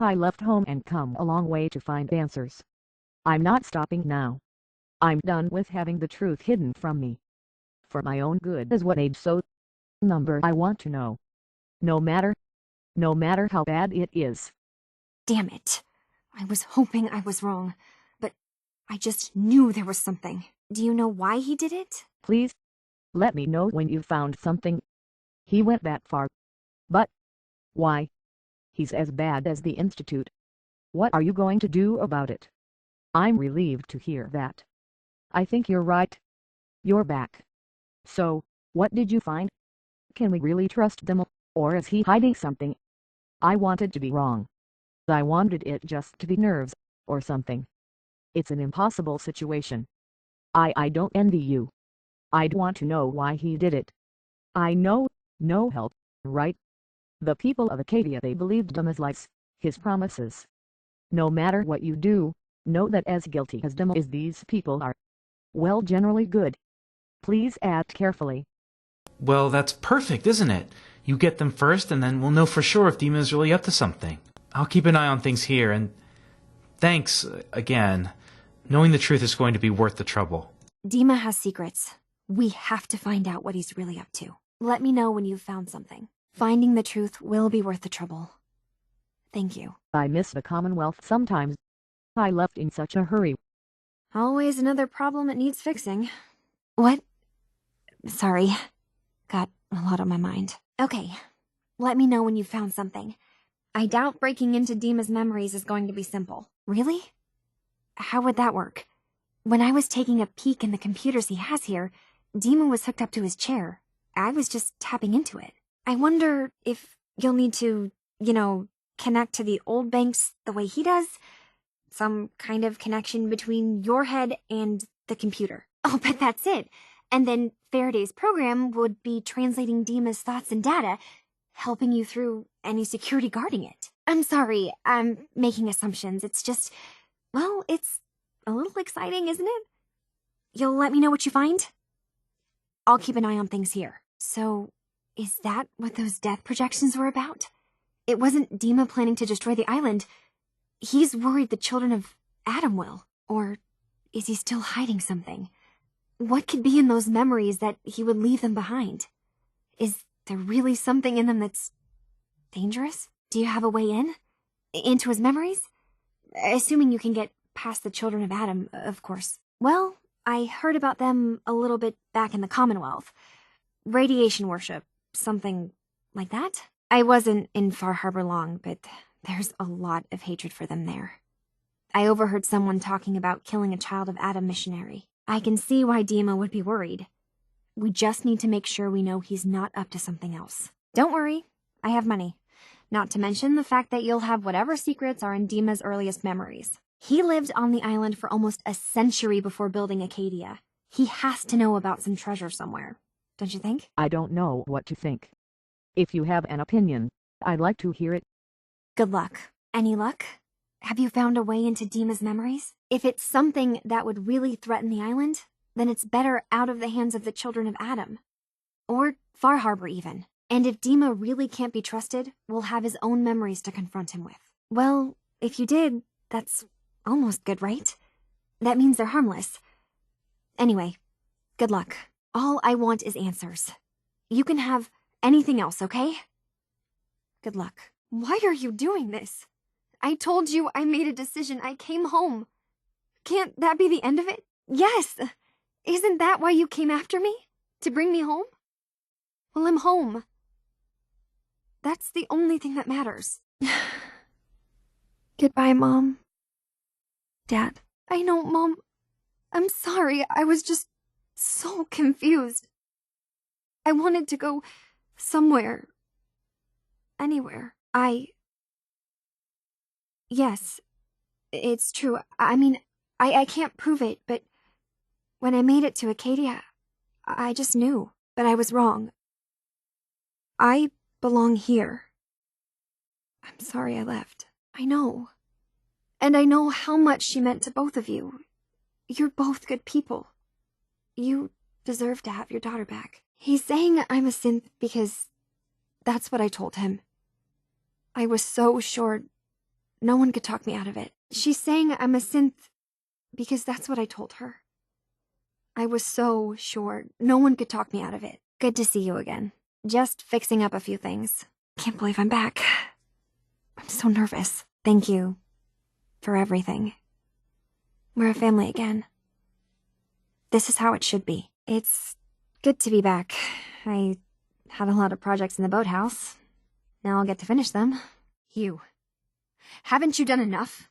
I left home and come a long way to find answers. I'm not stopping now. I'm done with having the truth hidden from me. For my own good is what age so number I want to know. No matter how bad it is. Damn it. I was hoping I was wrong, but I just knew there was something. Do you know why he did it? Please, let me know when you found something. He went that far. But why? He's as bad as the Institute. What are you going to do about it? I'm relieved to hear that. I think you're right. You're back. So, what did you find? Can we really trust them, or is he hiding something? I wanted to be wrong. I wanted it just to be nerves, or something. It's an impossible situation. I don't envy you. I'd want to know why he did it. I know, no help, right? The people of Acadia, they believed him as lies, his promises. No matter what you do, know that as guilty as them as these people are, well, generally good. Please act carefully. Well, that's perfect, isn't it? You get them first, and then we'll know for sure if Dima is really up to something. I'll keep an eye on things here, and thanks again. Knowing the truth is going to be worth the trouble. Dima has secrets. We have to find out what he's really up to. Let me know when you've found something. Finding the truth will be worth the trouble. Thank you. I miss the Commonwealth sometimes. I left in such a hurry. Always another problem that needs fixing. What? Sorry. Got a lot on my mind. Okay. Let me know when you've found something. I doubt breaking into Dima's memories is going to be simple. Really? How would that work? When I was taking a peek in the computers he has here, Dima was hooked up to his chair. I was just tapping into it. I wonder if you'll need to, connect to the old banks the way he does? Some kind of connection between your head and the computer. I'll bet that's it. And then Faraday's program would be translating Dima's thoughts and data, helping you through any security guarding it. I'm sorry, I'm making assumptions. It's just, well, it's a little exciting, isn't it? You'll let me know what you find? I'll keep an eye on things here. So, is that what those death projections were about? It wasn't Dima planning to destroy the island. He's worried the children of Adam will. Or is he still hiding something? What could be in those memories that he would leave them behind? Is there really something in them that's dangerous? Do you have a way in? Into his memories? Assuming you can get past the children of Adam, of course. Well, I heard about them a little bit back in the Commonwealth. Radiation worship, something like that. I wasn't in Far Harbor long, but there's a lot of hatred for them there. I overheard someone talking about killing a child of Adam missionary. I can see why Dima would be worried. We just need to make sure we know he's not up to something else. Don't worry, I have money. Not to mention the fact that you'll have whatever secrets are in Dima's earliest memories. He lived on the island for almost a century before building Acadia. He has to know about some treasure somewhere, don't you think? I don't know what to think. If you have an opinion, I'd like to hear it. Good luck. Any luck? Have you found a way into Dima's memories? If it's something that would really threaten the island, then it's better out of the hands of the children of Adam. Or Far Harbor, even. And if Dima really can't be trusted, we'll have his own memories to confront him with. Well, if you did, that's almost good, right? That means they're harmless. Anyway, good luck. All I want is answers. You can have anything else, okay? Good luck. Why are you doing this? I told you I made a decision. I came home. Can't that be the end of it? Yes. Isn't that why you came after me? To bring me home? Well, I'm home. That's the only thing that matters. Goodbye, Mom. Dad. I know, Mom. I'm sorry. I was just so confused. I wanted to go somewhere. Anywhere. Yes, it's true. I mean, I can't prove it, but when I made it to Acadia, I just knew. But I was wrong. I belong here. I'm sorry I left. I know. And I know how much she meant to both of you. You're both good people. You deserve to have your daughter back. He's saying I'm a synth because that's what I told him. I was so sure No one could talk me out of it. She's saying I'm a synth because that's what I told her. I was so sure no one could talk me out of it. Good to see you again. Just fixing up a few things. Can't believe I'm back. I'm so nervous. Thank you for everything. We're a family again. This is how it should be. It's good to be back. I had a lot of projects in the boathouse. Now I'll get to finish them. You. Haven't you done enough?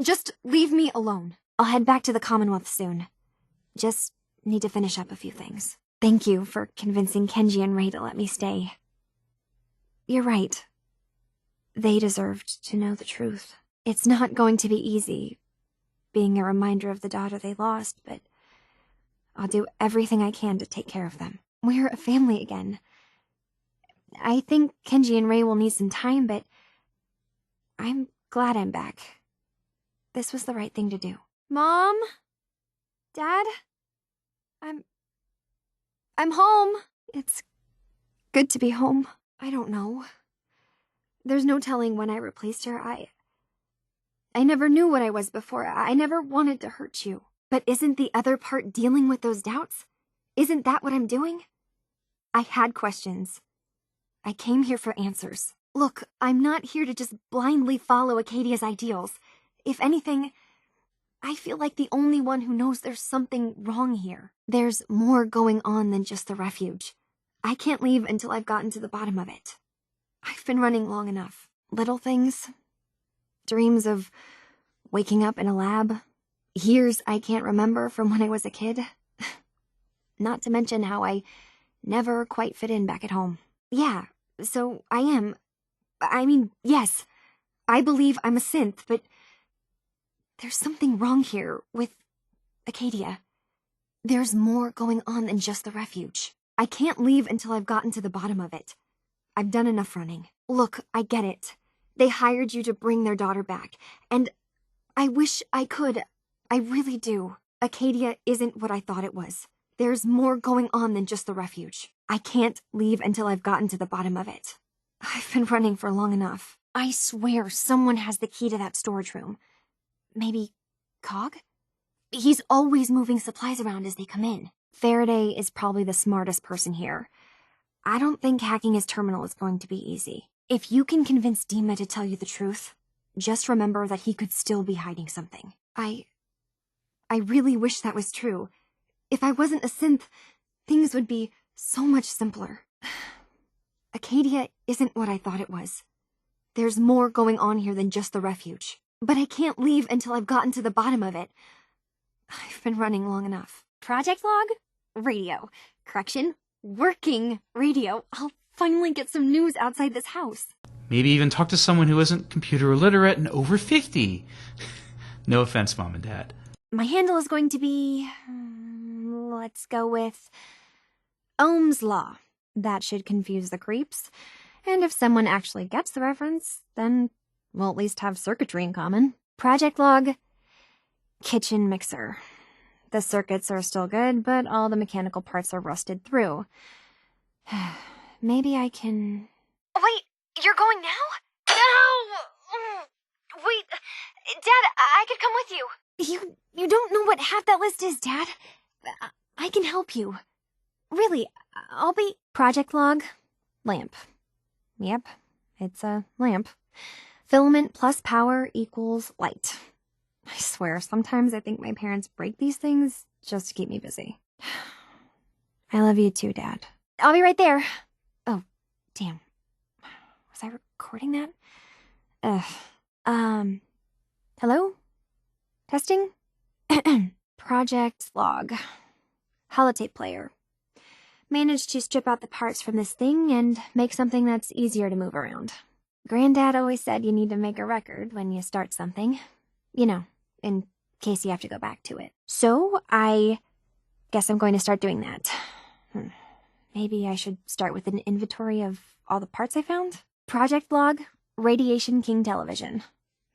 Just leave me alone. I'll head back to the Commonwealth soon. Just need to finish up a few things. Thank you for convincing Kenji and Rei to let me stay. You're right. They deserved to know the truth. It's not going to be easy, being a reminder of the daughter they lost, but I'll do everything I can to take care of them. We're a family again. I think Kenji and Rei will need some time, but I'm glad I'm back. This was the right thing to do. Mom? Dad? I'm home. It's good to be home. I don't know. There's no telling when I replaced her. I never knew what I was before. I never wanted to hurt you. But isn't the other part dealing with those doubts? Isn't that what I'm doing? I had questions. I came here for answers. Look, I'm not here to just blindly follow Acadia's ideals. If anything, I feel like the only one who knows there's something wrong here. There's more going on than just the refuge. I can't leave until I've gotten to the bottom of it. I've been running long enough. Little things. Dreams of waking up in a lab. Years I can't remember from when I was a kid. Not to mention how I never quite fit in back at home. Yeah, so I am. Yes, I believe I'm a synth, but there's something wrong here with Acadia. There's more going on than just the refuge. I can't leave until I've gotten to the bottom of it. I've done enough running. Look, I get it. They hired you to bring their daughter back, and I wish I could. I really do. Acadia isn't what I thought it was. There's more going on than just the refuge. I can't leave until I've gotten to the bottom of it. I've been running for long enough. I swear someone has the key to that storage room. Maybe Cog? He's always moving supplies around as they come in. Faraday is probably the smartest person here. I don't think hacking his terminal is going to be easy. If you can convince Dima to tell you the truth, just remember that he could still be hiding something. I really wish that was true. If I wasn't a synth, things would be so much simpler. Acadia isn't what I thought it was. There's more going on here than just the refuge. But I can't leave until I've gotten to the bottom of it. I've been running long enough. Project log? Radio. Correction, working radio. I'll finally get some news outside this house. Maybe even talk to someone who isn't computer illiterate and over 50. No offense, Mom and Dad. My handle is going to be... let's go with... Ohm's Law. That should confuse the creeps. And if someone actually gets the reference, then we'll at least have circuitry in common. Project log... Kitchen mixer. The circuits are still good, but all the mechanical parts are rusted through. Maybe I can... Wait, you're going now? No! Wait, Dad, I could come with you. You don't know what half that list is, Dad. I can help you. Really, I'll be... Project log, lamp. Yep, it's a lamp. Filament plus power equals light. I swear, sometimes I think my parents break these things just to keep me busy. I love you too, Dad. I'll be right there. Oh, damn. Was I recording that? Hello? Testing? Project log. Holotape player. Managed to strip out the parts from this thing and make something that's easier to move around. Granddad always said you need to make a record when you start something. You know, in case you have to go back to it. So, I guess I'm going to start doing that. Maybe I should start with an inventory of all the parts I found? Project log, Radiation King Television.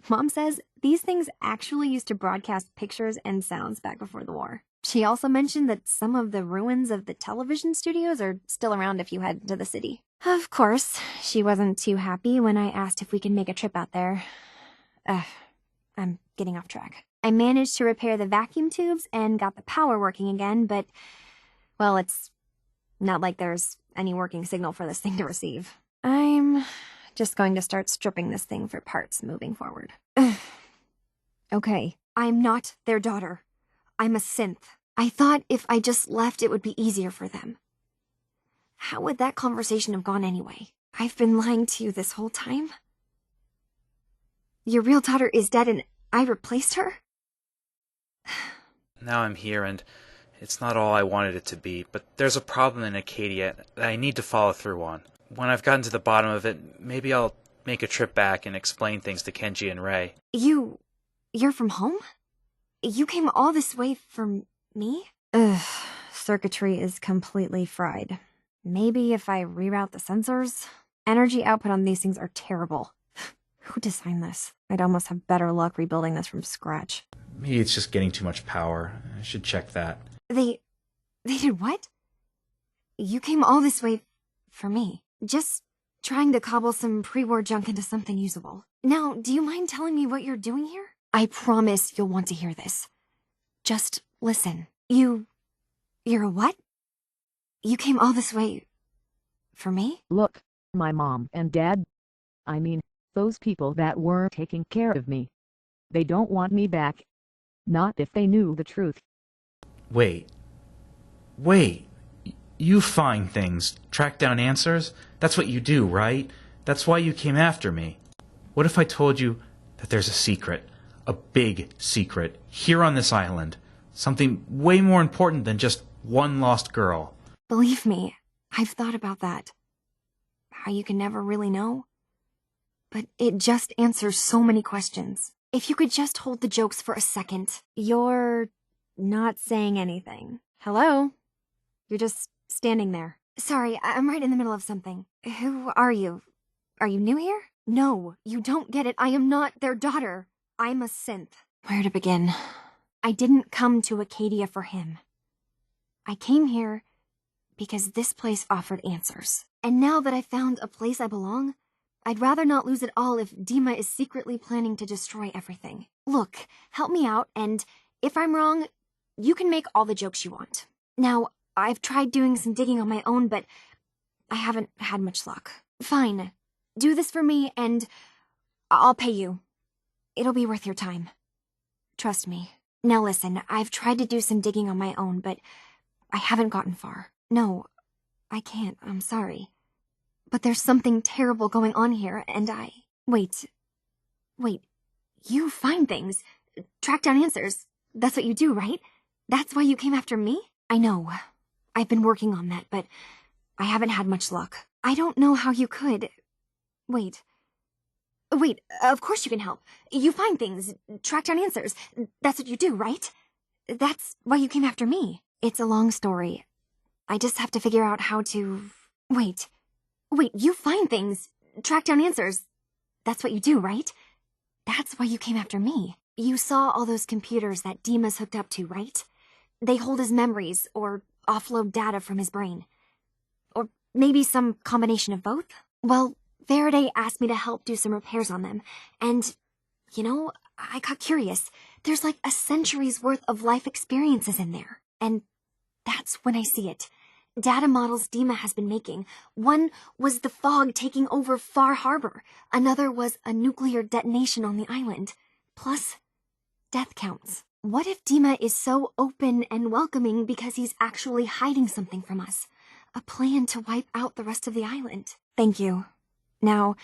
Mom says these things actually used to broadcast pictures and sounds back before the war. She also mentioned that some of the ruins of the television studios are still around if you head into the city. Of course, she wasn't too happy when I asked if we could make a trip out there. I'm getting off track. I managed to repair the vacuum tubes and got the power working again, but, well, it's not like there's any working signal for this thing to receive. I'm just going to start stripping this thing for parts moving forward. Okay, I'm not their daughter. I'm a synth. I thought if I just left it would be easier for them. How would that conversation have gone anyway? I've been lying to you this whole time? Your real daughter is dead and I replaced her? Now I'm here, and it's not all I wanted it to be, but there's a problem in Acadia that I need to follow through on. When I've gotten to the bottom of it, maybe I'll make a trip back and explain things to Kenji and Rei. You're from home? You came all this way for me? Ugh, circuitry is completely fried. Maybe if I reroute the sensors? Energy output on these things are terrible. Who designed this? I'd almost have better luck rebuilding this from scratch. Maybe it's just getting too much power. I should check that. They did what? You came all this way for me. Just trying to cobble some pre-war junk into something usable. Now, do you mind telling me what you're doing here? I promise you'll want to hear this. Just listen. You're a what? You came all this way for me? Look, my mom and dad, I mean, those people that were taking care of me. They don't want me back. Not if they knew the truth. Wait. You find things, track down answers? That's what you do, right? That's why you came after me. What if I told you that there's a secret, a big secret, here on this island? Something way more important than just one lost girl. Believe me, I've thought about that. How you can never really know. But it just answers so many questions. If you could just hold the jokes for a second. You're not saying anything. Hello? You're just standing there. Sorry, I'm right in the middle of something. Who are you? Are you new here? No, you don't get it. I am not their daughter. I'm a synth. Where to begin? I didn't come to Acadia for him. I came here because this place offered answers. And now that I found a place I belong, I'd rather not lose it all if Dima is secretly planning to destroy everything. Look, help me out, and if I'm wrong, you can make all the jokes you want. Now, I've tried doing some digging on my own, but I haven't had much luck. Fine. Do this for me, and I'll pay you. It'll be worth your time. Trust me. Now listen, I've tried to do some digging on my own, but I haven't gotten far. No, I can't. I'm sorry. But there's something terrible going on here, and I... Wait. You find things. Track down answers. That's what you do, right? That's why you came after me? I know. I've been working on that, but I haven't had much luck. I don't know how you could... Wait, of course you can help. You find things. Track down answers. That's what you do, right? That's why you came after me. It's a long story. I just have to figure out how to... Wait, you find things. Track down answers. That's what you do, right? That's why you came after me. You saw all those computers that Dima's hooked up to, right? They hold his memories, or offload data from his brain. Or maybe some combination of both? Well, Faraday asked me to help do some repairs on them, and, I got curious. There's like a century's worth of life experiences in there, and that's when I see it. Data models Dima has been making. One was the fog taking over Far Harbor. Another was a nuclear detonation on the island. Plus, death counts. What if Dima is so open and welcoming because he's actually hiding something from us? A plan to wipe out the rest of the island. Thank you. Now,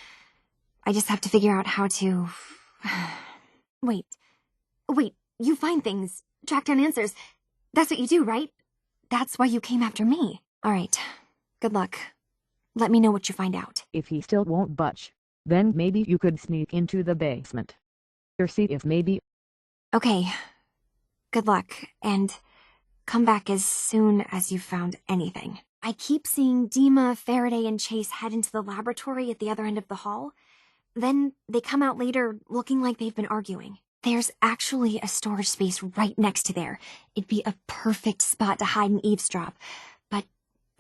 I just have to figure out how to... Wait, you find things. Track down answers. That's what you do, right? That's why you came after me. All right. Good luck. Let me know what you find out. If he still won't budge, then maybe you could sneak into the basement. Or see if maybe... Okay. Good luck, and come back as soon as you've found anything. I keep seeing Dima, Faraday, and Chase head into the laboratory at the other end of the hall. Then they come out later looking like they've been arguing. There's actually a storage space right next to there. It'd be a perfect spot to hide and eavesdrop, but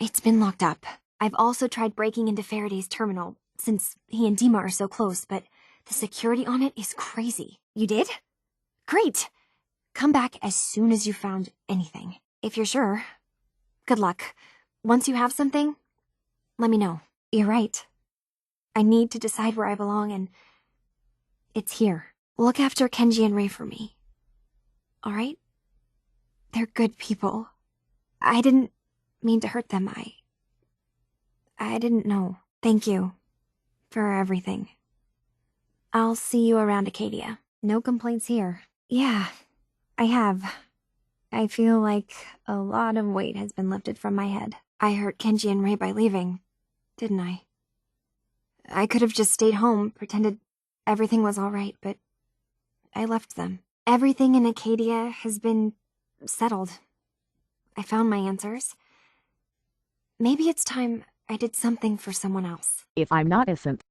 it's been locked up. I've also tried breaking into Faraday's terminal, since he and Dima are so close, but The security on it is crazy. You did? Great! Come back as soon as you found anything. If you're sure. Good luck. Once you have something, let me know. You're right. I need to decide where I belong, and it's here. Look after Kenji and Rei for me. Alright? They're good people. I didn't mean to hurt them. I didn't know. Thank you for everything. I'll see you around Acadia. No complaints here. Yeah, I have. I feel like a lot of weight has been lifted from my head. I hurt Kenji and Rei by leaving, didn't I? I could have just stayed home, pretended everything was alright, but I left them. Everything in Acadia has been settled. I found my answers. Maybe it's time I did something for someone else. If I'm not innocent,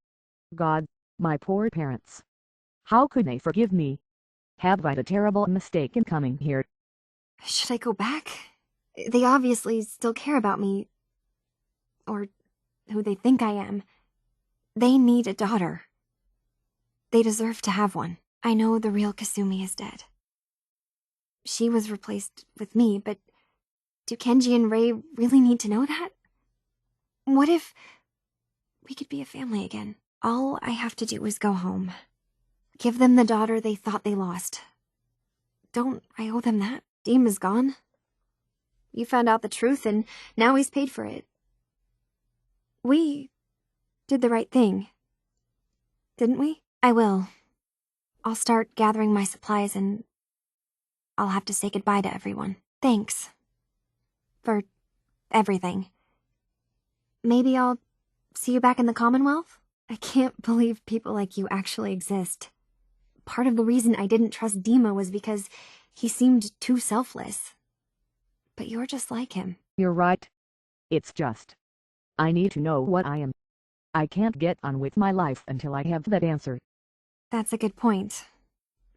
God, my poor parents. How could they forgive me? Have I a terrible mistake in coming here? Should I go back? They obviously still care about me. Or who they think I am. They need a daughter. They deserve to have one. I know the real Kasumi is dead. She was replaced with me, but do Kenji and Rei really need to know that? What if we could be a family again? All I have to do is go home. Give them the daughter they thought they lost. Don't I owe them that? Deem is gone. You found out the truth, and now he's paid for it. We did the right thing, didn't we? I will. I'll start gathering my supplies, and I'll have to say goodbye to everyone. Thanks. For everything. Maybe I'll see you back in the Commonwealth? I can't believe people like you actually exist. Part of the reason I didn't trust Dima was because he seemed too selfless. But you're just like him. You're right. It's just, I need to know what I am. I can't get on with my life until I have that answer. That's a good point.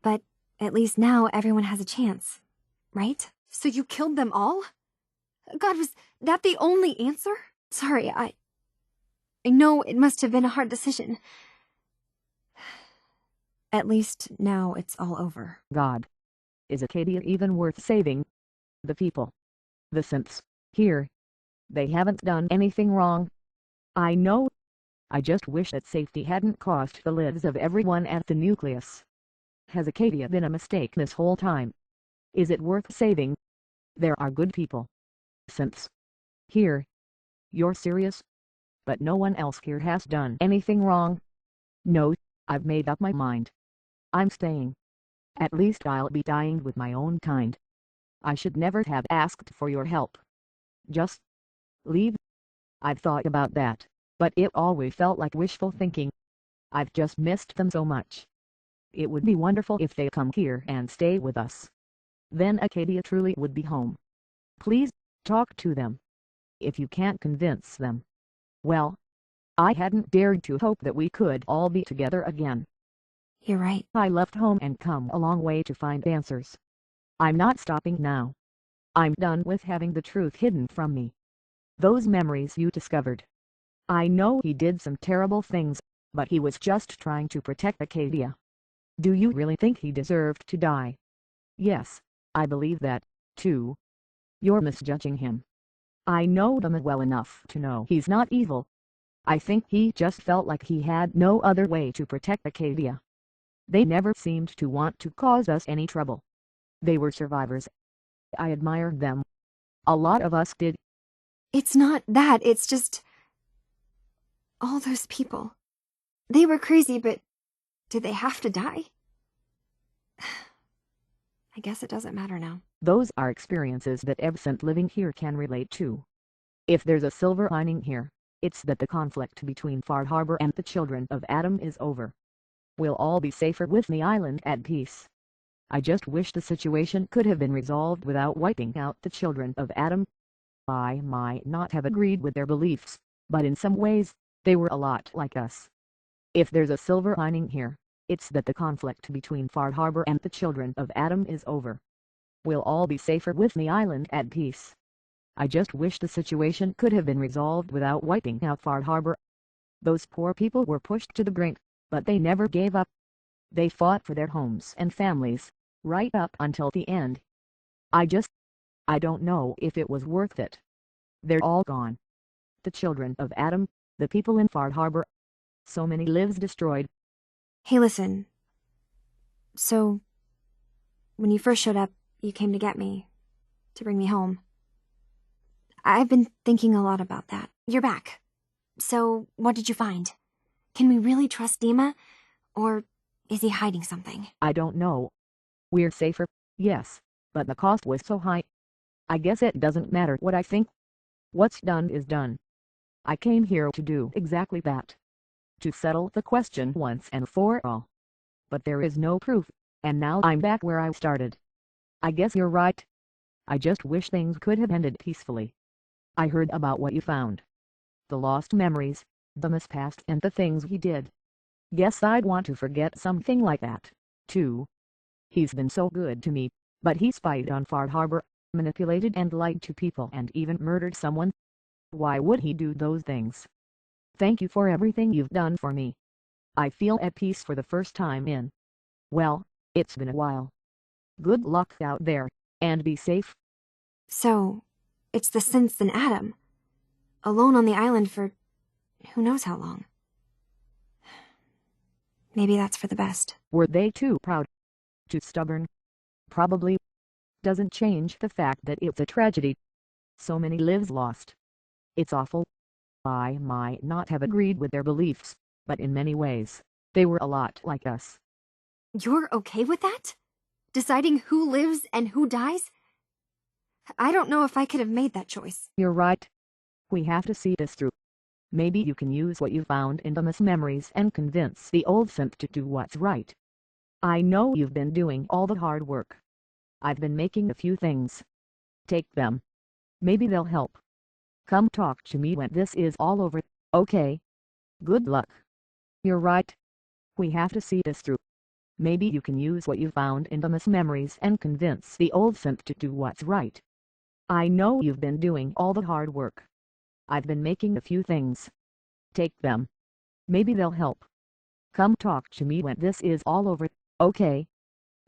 But at least now everyone has a chance, right? So you killed them all? God, was that the only answer? Sorry, I know it must have been a hard decision. At least now it's all over. God. Is Acadia even worth saving? The people. The synths. Here. They haven't done anything wrong. I know. I just wish that safety hadn't cost the lives of everyone at the nucleus. Has Acadia been a mistake this whole time? Is it worth saving? There are good people. Synths. Here. You're serious? But no one else here has done anything wrong. No, I've made up my mind. I'm staying. At least I'll be dying with my own kind. I should never have asked for your help. Just leave. I've thought about that, but it always felt like wishful thinking. I've just missed them so much. It would be wonderful if they come here and stay with us. Then Acadia truly would be home. Please, talk to them. If you can't convince them, well, I hadn't dared to hope that we could all be together again. You're right. I left home and come a long way to find answers. I'm not stopping now. I'm done with having the truth hidden from me. Those memories you discovered. I know he did some terrible things, but he was just trying to protect Acadia. Do you really think he deserved to die? Yes, I believe that, too. You're misjudging him. I know them well enough to know he's not evil. I think he just felt like he had no other way to protect Acadia. They never seemed to want to cause us any trouble. They were survivors. I admired them. A lot of us did. It's not that, it's just all those people. They were crazy, but did they have to die? I guess it doesn't matter now. Those are experiences that absent living here can relate to. If there's a silver lining here, it's that the conflict between Far Harbor and the children of Adam is over. We'll all be safer with the island at peace. I just wish the situation could have been resolved without wiping out the children of Adam. I might not have agreed with their beliefs, but in some ways, they were a lot like us. If there's a silver lining here, it's that the conflict between Far Harbor and the children of Adam is over. We'll all be safer with the island at peace. I just wish the situation could have been resolved without wiping out Far Harbor. Those poor people were pushed to the brink, But they never gave up. They fought for their homes and families, right up until the end. I don't know if it was worth it. They're all gone. The children of Adam, the people in Far Harbor. So many lives destroyed. Hey, listen. So, when you first showed up, you came to get me, to bring me home. I've been thinking a lot about that. You're back. So, what did you find? Can we really trust Dima? Or is he hiding something? I don't know. We're safer, yes, but the cost was so high. I guess it doesn't matter what I think. What's done is done. I came here to do exactly that. To settle the question once and for all. But there is no proof, and now I'm back where I started. I guess you're right. I just wish things could have ended peacefully. I heard about what you found. The lost memories, the mispast and the things he did. Guess I'd want to forget something like that, too. He's been so good to me, but he spied on Far Harbor, manipulated and lied to people and even murdered someone. Why would he do those things? Thank you for everything you've done for me. I feel at peace for the first time in, well, it's been a while. Good luck out there, and be safe. So, it's the synths and Adam. Alone on the island for who knows how long. Maybe that's for the best. Were they too proud? Too stubborn? Probably. Doesn't change the fact that it's a tragedy. So many lives lost. It's awful. I might not have agreed with their beliefs, but in many ways, they were a lot like us. You're okay with that? Deciding who lives and who dies? I don't know if I could have made that choice. You're right. We have to see this through. Maybe you can use what you found in the memories and convince the old synth to do what's right. I know you've been doing all the hard work. I've been making a few things. Take them. Maybe they'll help. Come talk to me when this is all over, okay? Good luck. You're right. We have to see this through. Maybe you can use what you found in the memories and convince the old synth to do what's right. I know you've been doing all the hard work. I've been making a few things. Take them. Maybe they'll help. Come talk to me when this is all over, okay?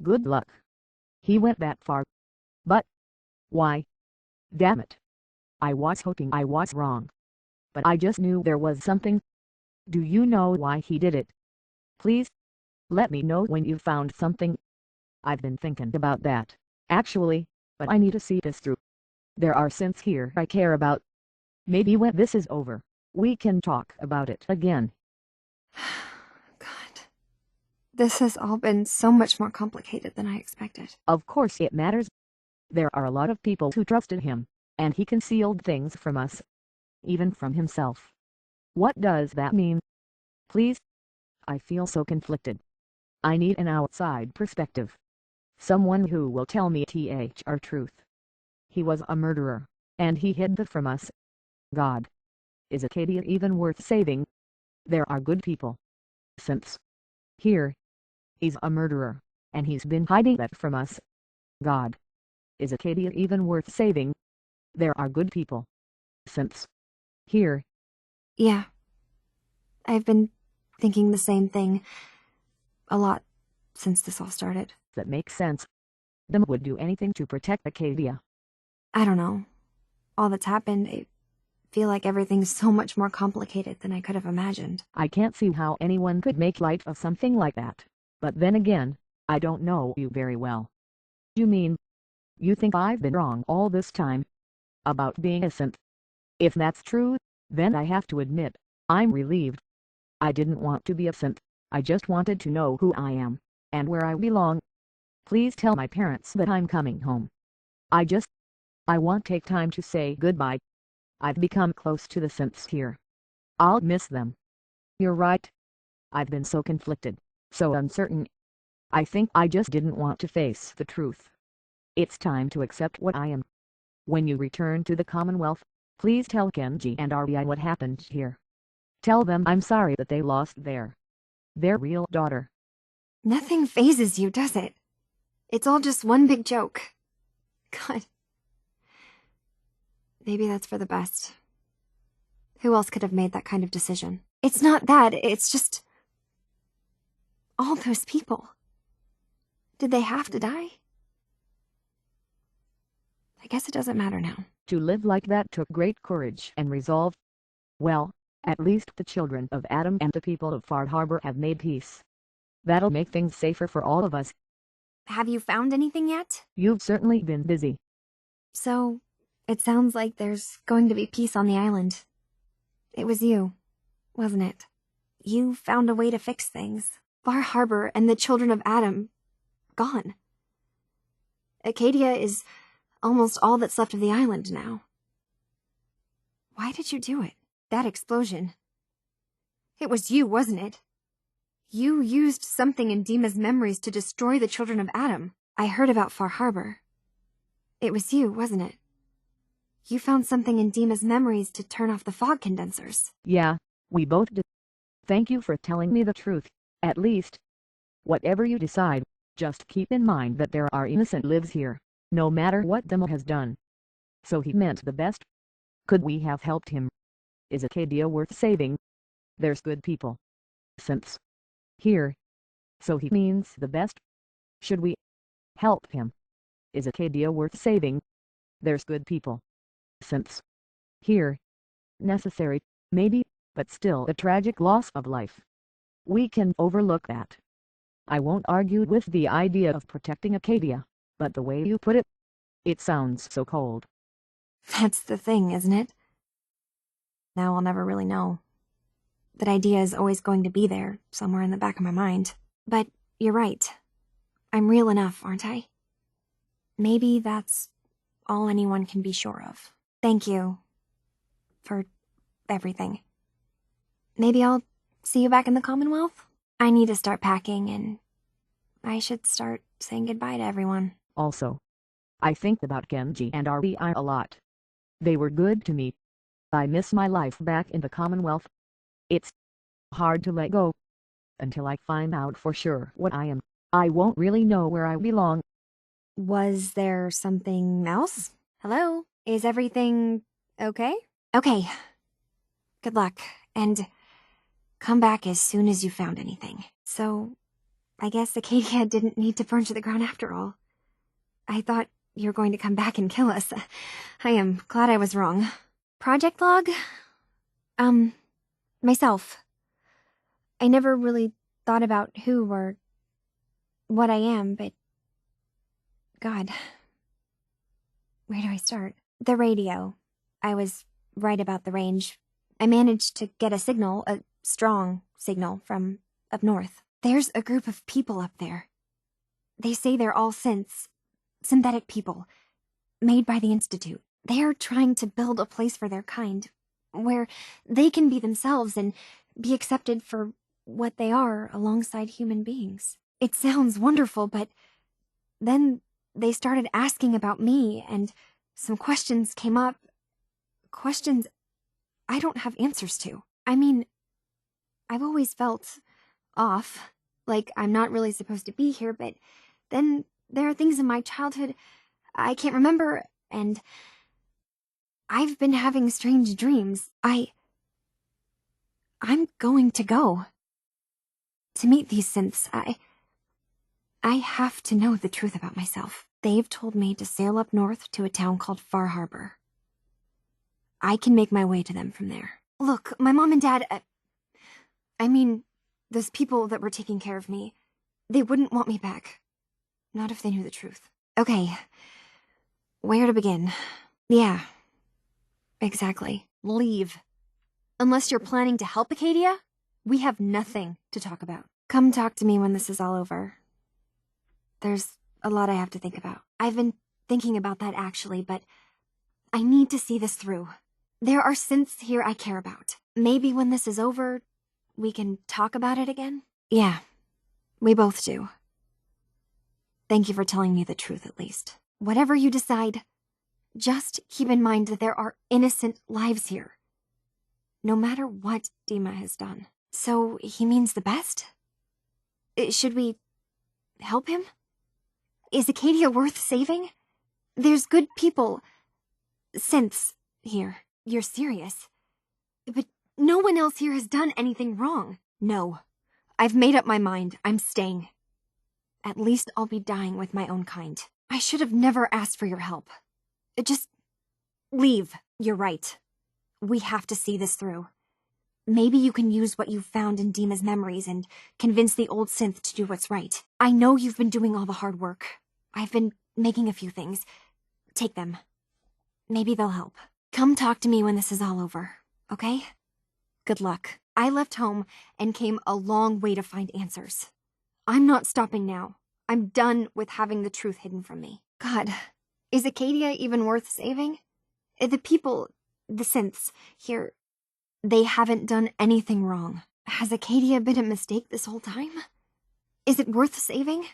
Good luck. He went that far. But why? Damn it. I was hoping I was wrong. But I just knew there was something. Do you know why he did it? Please, let me know when you found something. I've been thinking about that, actually, but I need to see this through. There are synths here I care about. Maybe when this is over, we can talk about it again. God. This has all been so much more complicated than I expected. Of course it matters. There are a lot of people who trusted him, and he concealed things from us. Even from himself. What does that mean? Please? I feel so conflicted. I need an outside perspective. Someone who will tell me our truth. He was a murderer, and he hid that from us. God. Is Acadia even worth saving? There are good people. Synths. Here. He's a murderer, and he's been hiding that from us. God. Is Acadia even worth saving? There are good people. Synths. Here. Yeah. I've been thinking the same thing a lot since this all started. That makes sense. Them would do anything to protect Acadia. I don't know. All that's happened, I feel like everything's so much more complicated than I could have imagined. I can't see how anyone could make light of something like that. But then again, I don't know you very well. You mean, you think I've been wrong all this time? About being a synth? If that's true, then I have to admit, I'm relieved. I didn't want to be a synth, I just wanted to know who I am, and where I belong. Please tell my parents that I'm coming home. I won't take time to say goodbye. I've become close to the synths here. I'll miss them. You're right. I've been so conflicted, so uncertain. I think I just didn't want to face the truth. It's time to accept what I am. When you return to the Commonwealth, please tell Kenji and RBI what happened here. Tell them I'm sorry that they lost their real daughter. Nothing phases you, does it? It's all just one big joke. God. Maybe that's for the best. Who else could have made that kind of decision? It's not that, it's just... All those people. Did they have to die? I guess it doesn't matter now. To live like that took great courage and resolve. Well, at least the children of Adam and the people of Far Harbor have made peace. That'll make things safer for all of us. Have you found anything yet? You've certainly been busy. So, it sounds like there's going to be peace on the island. It was you, wasn't it? You found a way to fix things. Far Harbor and the children of Adam, gone. Acadia is almost all that's left of the island now. Why did you do it? That explosion. It was you, wasn't it? You used something in Dima's memories to destroy the children of Adam. I heard about Far Harbor. It was you, wasn't it? You found something in Dima's memories to turn off the fog condensers. Yeah, we both did. Thank you for telling me the truth, at least. Whatever you decide, just keep in mind that there are innocent lives here, no matter what Dima has done. So he meant the best. Could we have helped him? Is Acadia worth saving? There's good people. Since here. So he means the best. Should we help him? Is Acadia worth saving? There's good people. Since here. Necessary, maybe, but still a tragic loss of life. We can overlook that. I won't argue with the idea of protecting Acadia, but the way you put it, it sounds so cold. That's the thing, isn't it? Now I'll never really know. That idea is always going to be there, somewhere in the back of my mind. But you're right. I'm real enough, aren't I? Maybe that's all anyone can be sure of. Thank you for everything. Maybe I'll see you back in the Commonwealth? I need to start packing, and I should start saying goodbye to everyone. Also, I think about Genji and RBI a lot. They were good to me. I miss my life back in the Commonwealth. It's hard to let go. Until I find out for sure what I am, I won't really know where I belong. Was there something else? Hello? Is everything okay? Okay. Good luck, and come back as soon as you found anything. So, I guess Acadia didn't need to burn to the ground after all. I thought you were going to come back and kill us. I am glad I was wrong. Project log? Myself. I never really thought about who or what I am, but God, where do I start? The radio. I was right about the range. I managed to get a signal, a strong signal, from up north. There's a group of people up there. They say they're all synthetic people, made by the Institute. They're trying to build a place for their kind, where they can be themselves and be accepted for what they are alongside human beings. It sounds wonderful, but then they started asking about me, and some questions came up. Questions I don't have answers to. I mean, I've always felt off, like I'm not really supposed to be here, but then there are things in my childhood I can't remember, and I've been having strange dreams. I'm going to go. To meet these synths, I have to know the truth about myself. They've told me to sail up north to a town called Far Harbor. I can make my way to them from there. Look, my mom and dad, I mean, those people that were taking care of me, they wouldn't want me back. Not if they knew the truth. Okay, where to begin? Yeah, exactly. Leave. Unless you're planning to help Acadia, we have nothing to talk about. Come talk to me when this is all over. There's a lot I have to think about. I've been thinking about that actually, but I need to see this through. There are synths here I care about. Maybe when this is over, we can talk about it again? Yeah, we both do. Thank you for telling me the truth at least. Whatever you decide, just keep in mind that there are innocent lives here. No matter what Dima has done. So he means the best? Should we help him? Is Acadia worth saving? There's good people, synths, here. You're serious. But no one else here has done anything wrong. No. I've made up my mind. I'm staying. At least I'll be dying with my own kind. I should have never asked for your help. Just leave. You're right. We have to see this through. Maybe you can use what you've found in Dima's memories and convince the old synth to do what's right. I know you've been doing all the hard work. I've been making a few things. Take them. Maybe they'll help. Come talk to me when this is all over, okay? Good luck. I left home and came a long way to find answers. I'm not stopping now. I'm done with having the truth hidden from me. God, is Acadia even worth saving? The people, the synths, here, they haven't done anything wrong. Has Acadia been a mistake this whole time? Is it worth saving?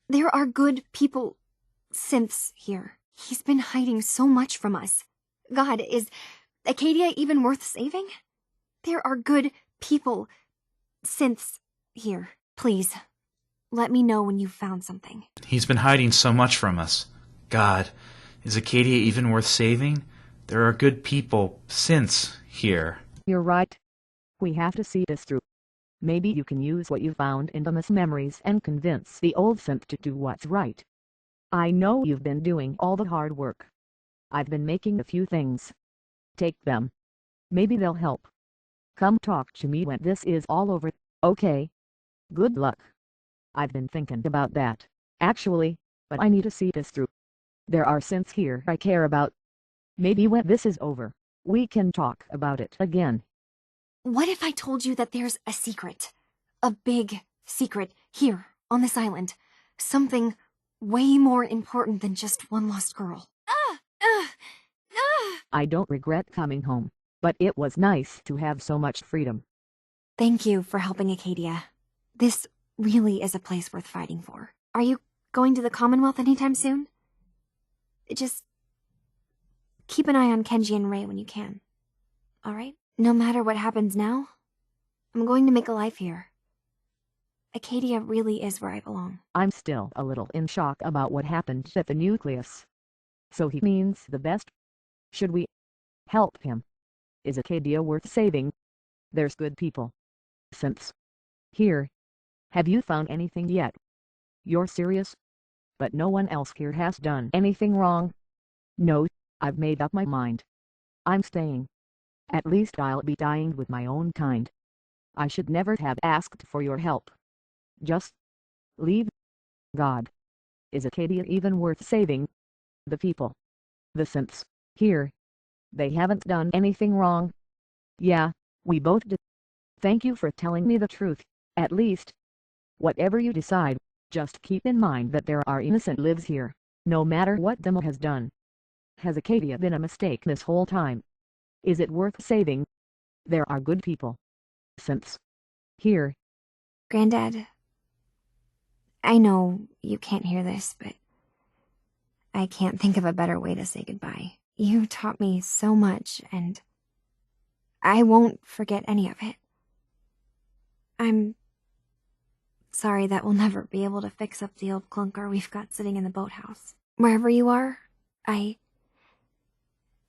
There are good people, synths here. He's been hiding so much from us. God, is Acadia even worth saving? There are good people, synths here. Please, let me know when you've found something. He's been hiding so much from us. God, is Acadia even worth saving? There are good people, synths, here. You're right. We have to see this through. Maybe you can use what you found in Dima's memories and convince the old synth to do what's right. I know you've been doing all the hard work. I've been making a few things. Take them. Maybe they'll help. Come talk to me when this is all over, okay? Good luck. I've been thinking about that, actually, but I need to see this through. There are synths here I care about. Maybe when this is over, we can talk about it again. What if I told you that there's a secret? A big secret here, on this island. Something way more important than just one lost girl. I don't regret coming home, but it was nice to have so much freedom. Thank you for helping Acadia. This really is a place worth fighting for. Are you going to the Commonwealth anytime soon? Just keep an eye on Kenji and Rei when you can. Alright? No matter what happens now, I'm going to make a life here. Acadia really is where I belong. I'm still a little in shock about what happened at the nucleus. So he means the best. Should we help him? Is Acadia worth saving? There's good people, synths, here. Have you found anything yet? You're serious? But no one else here has done anything wrong. No, I've made up my mind. I'm staying. At least I'll be dying with my own kind. I should never have asked for your help. Just leave. God, is Acadia even worth saving? The people, the synths, here, they haven't done anything wrong. Yeah, we both did. Thank you for telling me the truth, at least. Whatever you decide, just keep in mind that there are innocent lives here, no matter what Dima has done. Has Acadia been a mistake this whole time? Is it worth saving? There are good people, synths, here. Granddad, I know you can't hear this, but I can't think of a better way to say goodbye. You taught me so much, and I won't forget any of it. I'm sorry that we'll never be able to fix up the old clunker we've got sitting in the boathouse. Wherever you are, I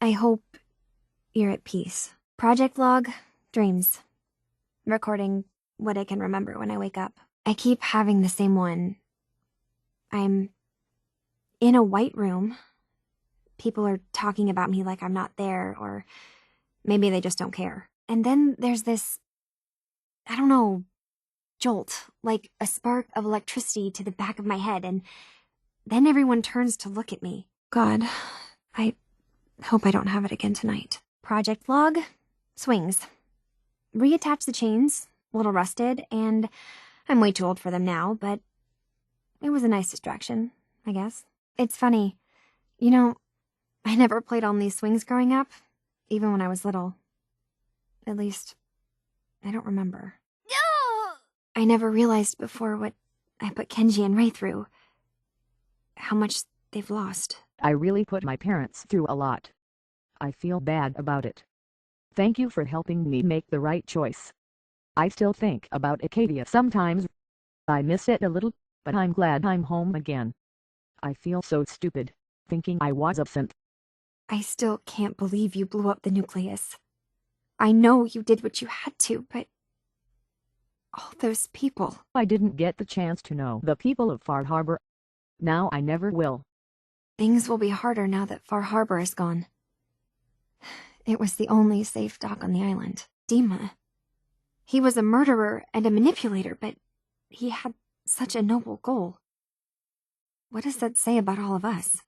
hope you're at peace. Project log, dreams. Recording what I can remember when I wake up. I keep having the same one. I'm in a white room. People are talking about me like I'm not there, or maybe they just don't care. And then there's this, I don't know, jolt, like a spark of electricity to the back of my head, and then everyone turns to look at me. God, I hope I don't have it again tonight. Project log, swings. Reattach the chains, a little rusted, and I'm way too old for them now, but it was a nice distraction, I guess. It's funny, you know, I never played on these swings growing up, even when I was little. At least, I don't remember. I never realized before what I put Kenji and Rei through. How much they've lost. I really put my parents through a lot. I feel bad about it. Thank you for helping me make the right choice. I still think about Acadia sometimes. I miss it a little, but I'm glad I'm home again. I feel so stupid, thinking I was absent. I still can't believe you blew up the nucleus. I know you did what you had to, but All those people. I didn't get the chance to know the people of Far Harbor. Now I never will. Things will be harder now that Far Harbor is gone. It was the only safe dock on the island. Dima. He was a murderer and a manipulator, but he had such a noble goal. What does that say about all of us?